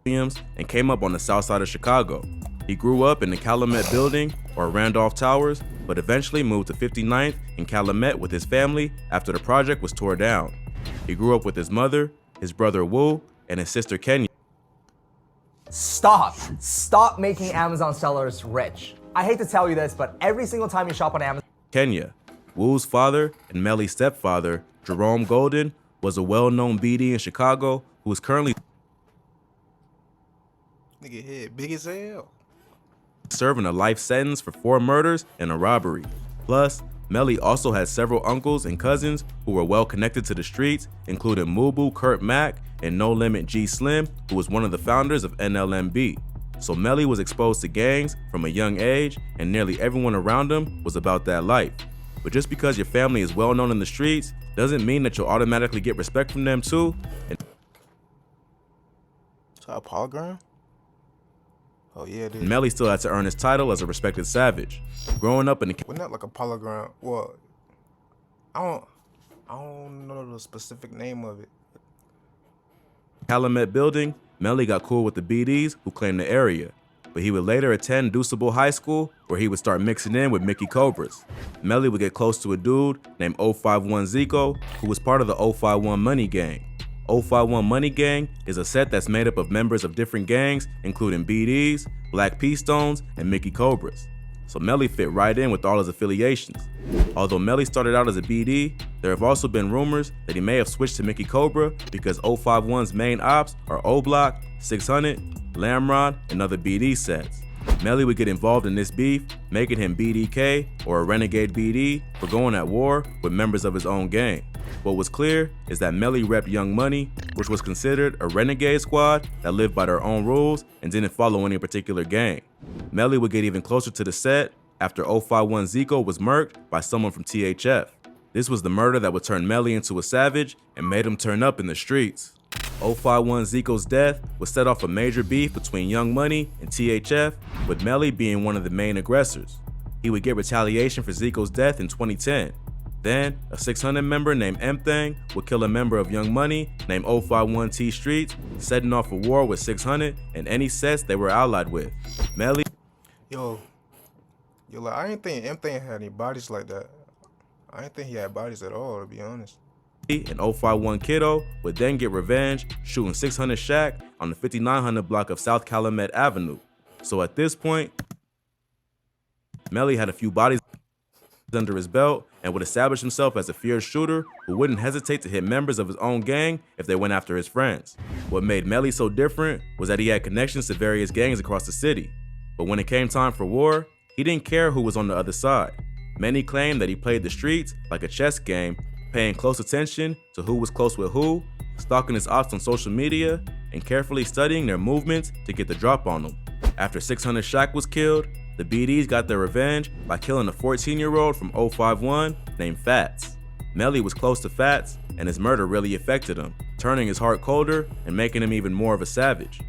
and came up on the south side of Chicago. He grew up in the Calumet Building, or Randolph Towers, but eventually moved to 59th and Calumet with his family after the project was tore down. He grew up with his mother, his brother Wu, and his sister Kenya. Stop making Amazon sellers rich. I hate to tell you this, but every single time you shop on Amazon, Kenya. Wu's father and Melly's stepfather, Jerome Golden, was a well-known BD in Chicago who is currently Nigga head big as hell. serving a life sentence for 4 murders and a robbery. Plus, Melly also had several uncles and cousins who were well connected to the streets, including Mubu Kurt Mack and No Limit G Slim, who was one of the founders of NLMB. So Melly was exposed to gangs from a young age, and nearly everyone around him was about that life. But just because your family is well known in the streets doesn't mean that you'll automatically get respect from them too. So a polygram? Oh yeah, it is. Melly still had to earn his title as a respected savage. Growing up in the Well, not like a polygram. Well, I don't know the specific name of it. Calumet Building, Melly got cool with the BDs who claimed the area, but he would later attend Deuceable High School where he would start mixing in with Mickey Cobras. Melly would get close to a dude named 051 Zico, who was part of the 051 Money Gang. 051 Money Gang is a set that's made up of members of different gangs, including BDs, Black P Stones, and Mickey Cobras. So Melly fit right in with all his affiliations. Although Melly started out as a BD, there have also been rumors that he may have switched to Mickey Cobra because 051's main ops are O-Block, 600, Lamrod, and other BD sets. Melly would get involved in this beef, making him BDK, or a renegade BD, for going at war with members of his own gang. What was clear is that Melly repped Young Money, which was considered a renegade squad that lived by their own rules and didn't follow any particular gang. Melly would get even closer to the set after 051 Zico was murked by someone from THF. This was the murder that would turn Melly into a savage and made him turn up in the streets. 051 Zico's death would set off a major beef between Young Money and THF, with Melly being one of the main aggressors. He would get retaliation for Zico's death in 2010. Then, a 600 member named M-Thang would kill a member of Young Money named 051 T Streets, setting off a war with 600 and any sets they were allied with. Melly, Yo, like I didn't think M-Thing had any bodies like that. I didn't think he had bodies at all, to be honest. and 051 Kiddo would then get revenge, shooting 600 Shaq on the 5900 block of South Calumet Avenue. So at this point, Melly had a few bodies under his belt and would establish himself as a fierce shooter who wouldn't hesitate to hit members of his own gang if they went after his friends. What made Melly so different was that he had connections to various gangs across the city. But when it came time for war, he didn't care who was on the other side. Many claim that he played the streets like a chess game, paying close attention to who was close with who, stalking his ops on social media, and carefully studying their movements to get the drop on them. After 600 Shaq was killed, the BDs got their revenge by killing a 14-year-old from 051 named Fats. Melly was close to Fats, and his murder really affected him, turning his heart colder and making him even more of a savage.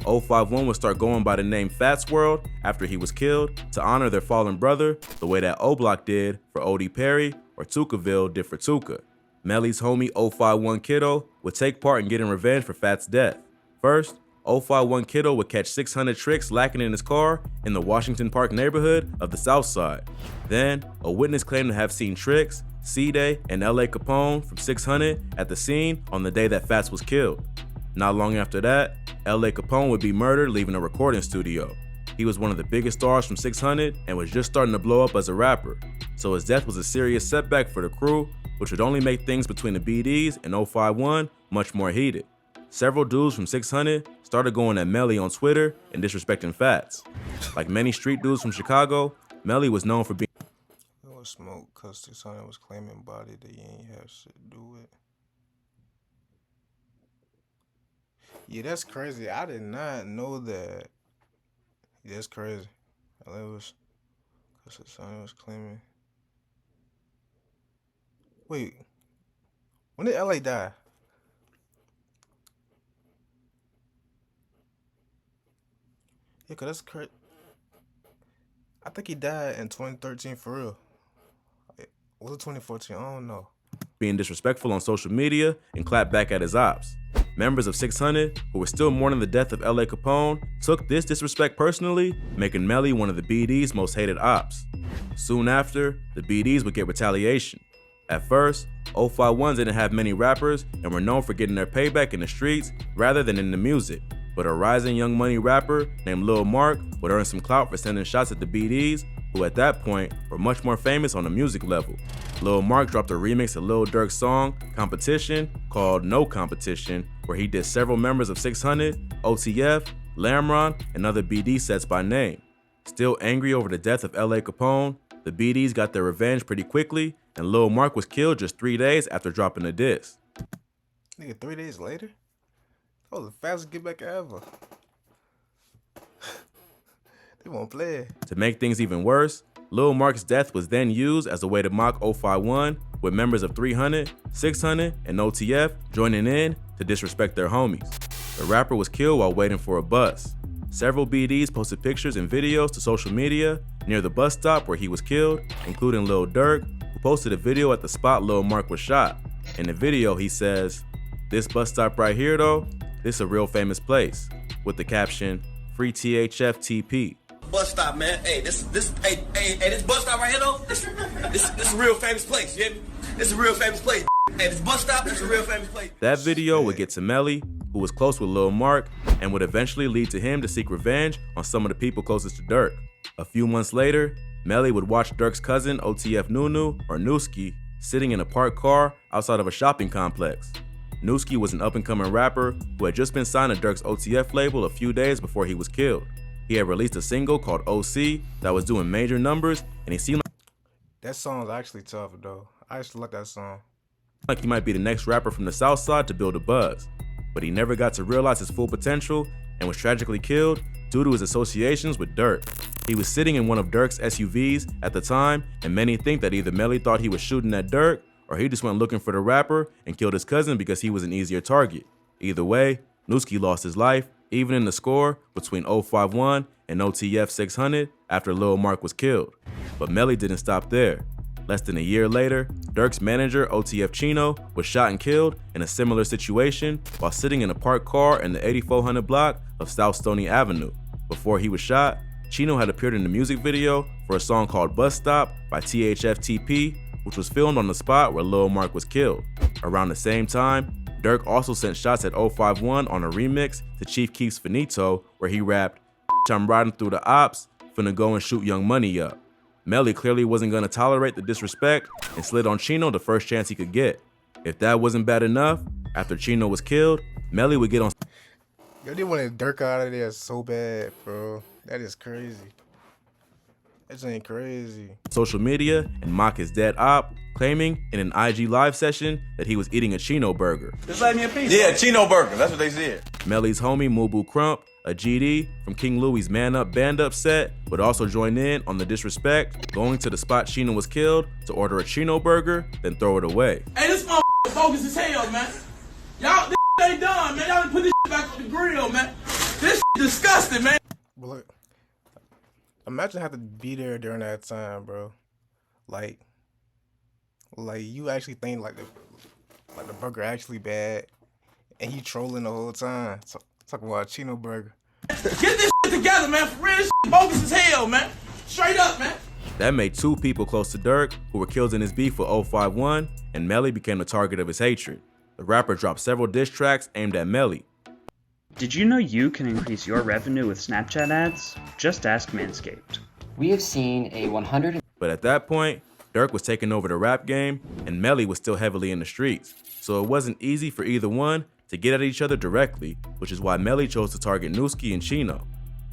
051 would start going by the name Fats World after he was killed to honor their fallen brother the way that O-Block did for O.D. Perry or Tukaville did for Tuka. Melly's homie 051 Kiddo would take part in getting revenge for Fats' death. First, 051 Kiddo would catch 600 Tricks lacking in his car in the Washington Park neighborhood of the South Side. Then, a witness claimed to have seen Tricks, C-Day, and L.A. Capone from 600 at the scene on the day that Fats was killed. Not long after that, L.A. Capone would be murdered leaving a recording studio. He was one of the biggest stars from 600 and was just starting to blow up as a rapper. So his death was a serious setback for the crew, which would only make things between the BDs and 051 much more heated. Several dudes from 600 started going at Melly on Twitter and disrespecting Fats. Like many street dudes from Chicago, Melly was known for being It was smoke because 600 was claiming body that he ain't have shit to do with. Yeah, that's crazy. I did not know that. Yeah, that's crazy. It was because 600 was claiming. Wait, when did LA die? Yeah, cause that's crazy. I think he died in 2013 for real. Was it 2014? I don't know. disrespectful on social media and clapped back at his ops. Members of 600, who were still mourning the death of L.A. Capone, took this disrespect personally, making Melly one of the BD's most hated ops. Soon after, the BD's would get retaliation. At first, 051s didn't have many rappers and were known for getting their payback in the streets rather than in the music. But a rising Young Money rapper named Lil Mark would earn some clout for sending shots at the BD's, who at that point were much more famous on the music level. Lil Mark dropped a remix of Lil Durk's song, Competition, called No Competition, where he did several members of 600, OTF, Lamron, and other BD sets by name. Still angry over the death of L.A. Capone, the BD's got their revenge pretty quickly, and Lil Mark was killed just 3 days after dropping the diss. Nigga, 3 days later? That was the fastest get back ever. They won't play it. To make things even worse, Lil Mark's death was then used as a way to mock 051, with members of 300, 600, and OTF joining in to disrespect their homies. The rapper was killed while waiting for a bus. Several BDs posted pictures and videos to social media near the bus stop where he was killed, including Lil Durk, who posted a video at the spot Lil Mark was shot. In the video, he says, "This bus stop right here though, this a real famous place," with the caption, "Free THF TP." Bus stop, man. Hey, this bus stop right here though. This a real famous place. You hear me? This is a real famous place. Hey, this bus stop, this is a real famous place. That video would get to Melly, who was close with Lil Mark, and would eventually lead to him to seek revenge on some of the people closest to Durk. A few months later, Melly would watch Durk's cousin OTF Nunu, or Nooski, sitting in a parked car outside of a shopping complex. Nooski was an up-and-coming rapper who had just been signed to Durk's OTF label a few days before he was killed. He had released a single called OC that was doing major numbers, and he seemed That song's actually tough, though. I actually like that song. like he might be the next rapper from the South Side to build a buzz. But he never got to realize his full potential and was tragically killed due to his associations with Durk. He was sitting in one of Durk's SUVs at the time, and many think that either Melly thought he was shooting at Durk, or he just went looking for the rapper and killed his cousin because he was an easier target. Either way, Nooski lost his life, even in the score between 051 and OTF 600 after Lil Mark was killed. But Melly didn't stop there. Less than a year later, Durk's manager, OTF Chino, was shot and killed in a similar situation while sitting in a parked car in the 8400 block of South Stony Avenue. Before he was shot, Chino had appeared in the music video for a song called Bus Stop by THF TP, which was filmed on the spot where Lil Mark was killed. Around the same time, Durk also sent shots at 051 on a remix to Chief Keef's Finito, where he rapped, "I'm riding through the Opps, finna go and shoot Young Money up." Melly clearly wasn't gonna tolerate the disrespect and slid on Chino the first chance he could get. If that wasn't bad enough, after Chino was killed, Melly would get on Yo, they wanted Durk out of there so bad, bro. That is crazy. That ain't crazy. social media and mock his dead op, claiming in an IG live session that he was eating a Chino burger. Just let me a piece. Yeah, Chino burger. That's what they said. Melly's homie Mubu Crump, a GD from King Louie's Man Up Band Up set, would also join in on the disrespect, going to the spot Chino was killed to order a Chino burger, then throw it away. Hey, this motherfucker bogus as hell, man. Y'all, this ain't done, man. Y'all done put this back on the grill, man. This disgusting, man. But look, imagine having to be there during that time, bro. Like you actually think like the burger actually bad, and you trolling the whole time. Talking about a Chino burger. Get this together, man. For real, this bogus as hell, man. Straight up, man. That made two people close to Durk who were killed in his beef with 051, and Melly became the target of his hatred. The rapper dropped several diss tracks aimed at Melly. Did you know you can increase your revenue with Snapchat ads? Just ask Manscaped. We have seen a 100. But at that point, Durk was taking over the rap game, and Melly was still heavily in the streets. So it wasn't easy for either one to get at each other directly, which is why Melly chose to target Nooski and Chino.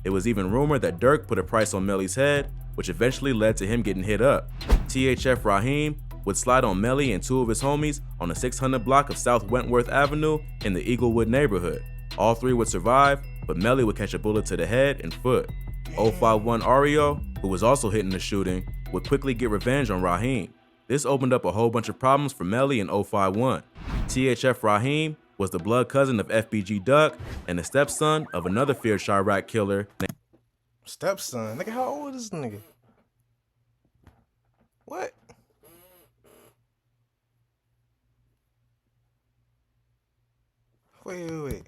It was even rumored that Durk put a price on Melly's head, which eventually led to him getting hit up. THF Raheem would slide on Melly and two of his homies on the 600 block of South Wentworth Avenue in the Eaglewood neighborhood. All three would survive, but Melly would catch a bullet to the head and foot. 051 Ario, who was also hit in the shooting, would quickly get revenge on Raheem. This opened up a whole bunch of problems for Melly and 051. THF Raheem was the blood cousin of FBG Duck and the stepson of another feared Chirac killer named Stepson, nigga, how old is this nigga? What? Wait.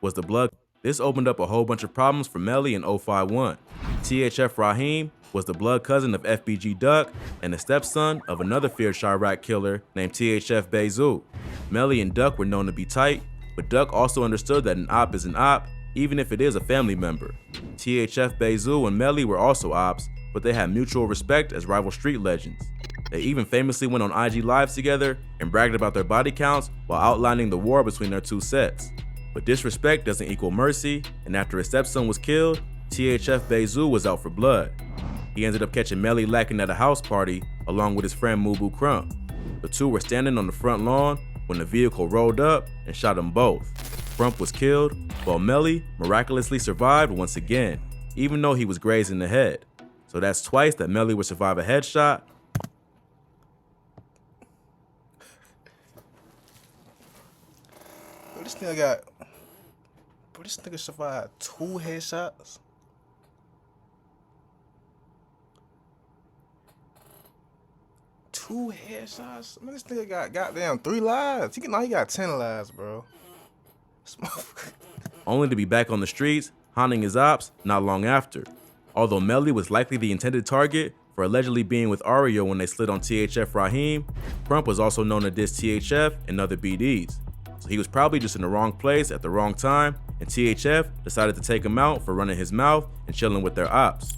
Was the blood. This opened up a whole bunch of problems for Melly and 051. THF Raheem was the blood cousin of FBG Duck and the stepson of another feared Chirac killer named THF Bezu. Melly and Duck were known to be tight, but Duck also understood that an op is an op, even if it is a family member. THF Bezu and Melly were also ops, but they had mutual respect as rival street legends. They even famously went on IG Lives together and bragged about their body counts while outlining the war between their two sets. But disrespect doesn't equal mercy, and after his stepson was killed, THF Bezu was out for blood. He ended up catching Melly lacking at a house party along with his friend Mubu Crump. The two were standing on the front lawn when the vehicle rolled up and shot them both. Crump was killed, while Melly miraculously survived once again, even though he was grazed in the head. So that's twice that Melly would survive a headshot. This nigga survived 2 headshots. Two headshots? Man, this nigga got goddamn 3 lives. He got 10 lives, bro. Only to be back on the streets, haunting his ops not long after. Although Melly was likely the intended target for allegedly being with Ario when they slid on THF Raheem, Crump was also known to diss THF and other BDs. So he was probably just in the wrong place at the wrong time, and THF decided to take him out for running his mouth and chilling with their ops.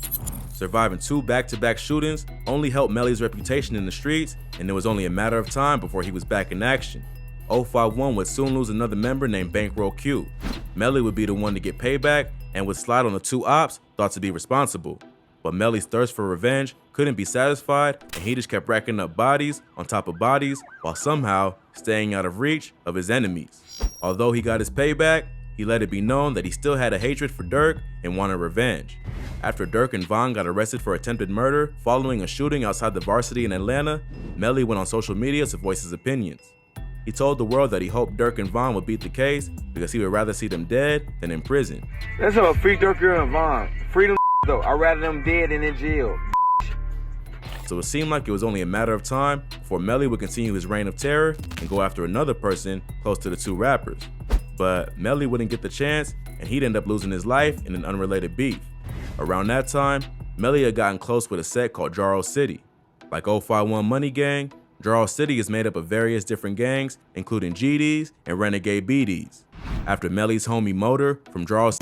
Surviving 2 back-to-back shootings only helped Melly's reputation in the streets, and it was only a matter of time before he was back in action. 051 would soon lose another member named Bankroll Q. Melly would be the one to get payback and would slide on the 2 ops thought to be responsible. But Melly's thirst for revenge couldn't be satisfied, and he just kept racking up bodies on top of bodies while somehow staying out of reach of his enemies. Although he got his payback, he let it be known that he still had a hatred for Durk and wanted revenge. After Durk and Von got arrested for attempted murder following a shooting outside the Varsity in Atlanta, Melly went on social media to voice his opinions. He told the world that he hoped Durk and Von would beat the case because he would rather see them dead than in prison. That's all. Free Durk and Von. Freedom though. I'd rather them dead than in jail. So it seemed like it was only a matter of time before Melly would continue his reign of terror and go after another person close to the 2 rappers. But Melly wouldn't get the chance, and he'd end up losing his life in an unrelated beef. Around that time, Melly had gotten close with a set called Jarrell City. Like 051 Money Gang, Jarrell City is made up of various different gangs, including GDs and Renegade BDs. After Melly's homie Motor from Jarrell,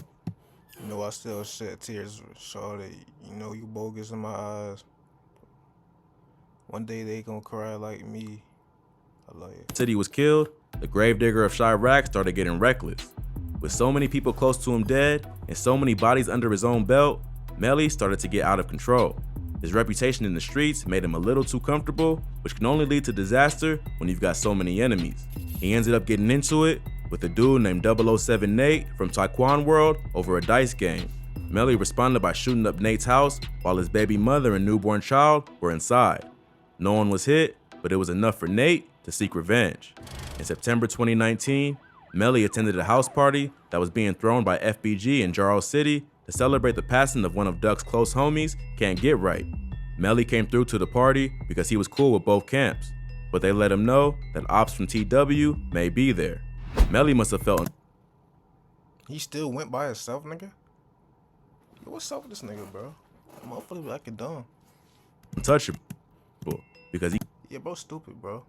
You know, I still shed tears, shorty. You know, you bogus in my eyes. One day they gonna cry like me. I love you. City was killed, the gravedigger of Chirac started getting reckless. With so many people close to him dead and so many bodies under his own belt, Melly started to get out of control. His reputation in the streets made him a little too comfortable, which can only lead to disaster when you've got so many enemies. He ended up getting into it with a dude named 007 Nate from Taekwon World over a dice game. Melly responded by shooting up Nate's house while his baby mother and newborn child were inside. No one was hit, but it was enough for Nate to seek revenge. In September 2019, Melly attended a house party that was being thrown by FBG in Jarrell City to celebrate the passing of one of Duck's close homies, Can't Get Right. Melly came through to the party because he was cool with both camps, but they let him know that Opps from TW may be there. Melly must have felt He still went by himself, nigga? Yo, what's up with this nigga, bro? Motherfucker like a dumb. untouchable because he Yeah, bro, stupid, bro.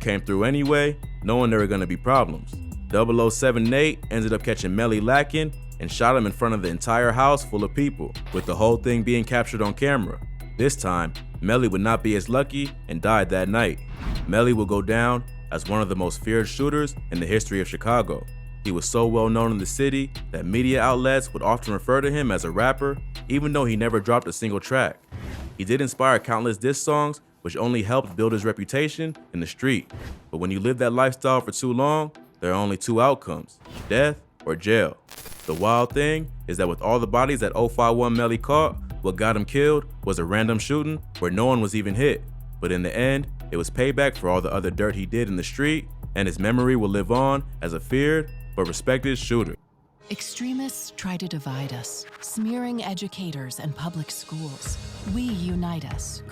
came through anyway, knowing there were going to be problems. 007 Nate ended up catching Melly lacking and shot him in front of the entire house full of people, with the whole thing being captured on camera. This time, Melly would not be as lucky and died that night. Melly would go down as one of the most feared shooters in the history of Chicago. He was so well known in the city that media outlets would often refer to him as a rapper, even though he never dropped a single track. He did inspire countless diss songs, which only helped build his reputation in the street. But when you live that lifestyle for too long, there are only 2 outcomes, death or jail. The wild thing is that with all the bodies that 051 Melly caught, what got him killed was a random shooting where no one was even hit. But in the end, it was payback for all the other dirt he did in the street, and his memory will live on as a feared but respected shooter. Extremists try to divide us, smearing educators and public schools. We unite us.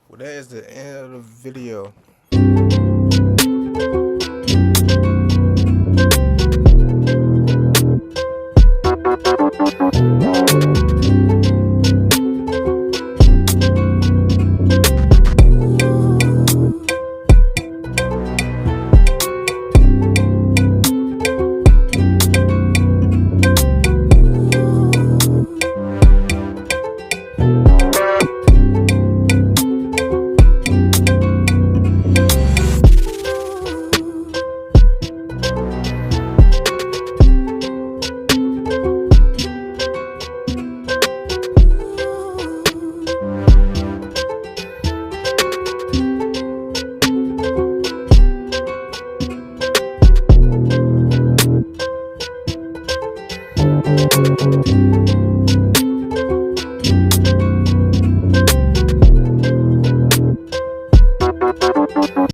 Well, that is the end of the video.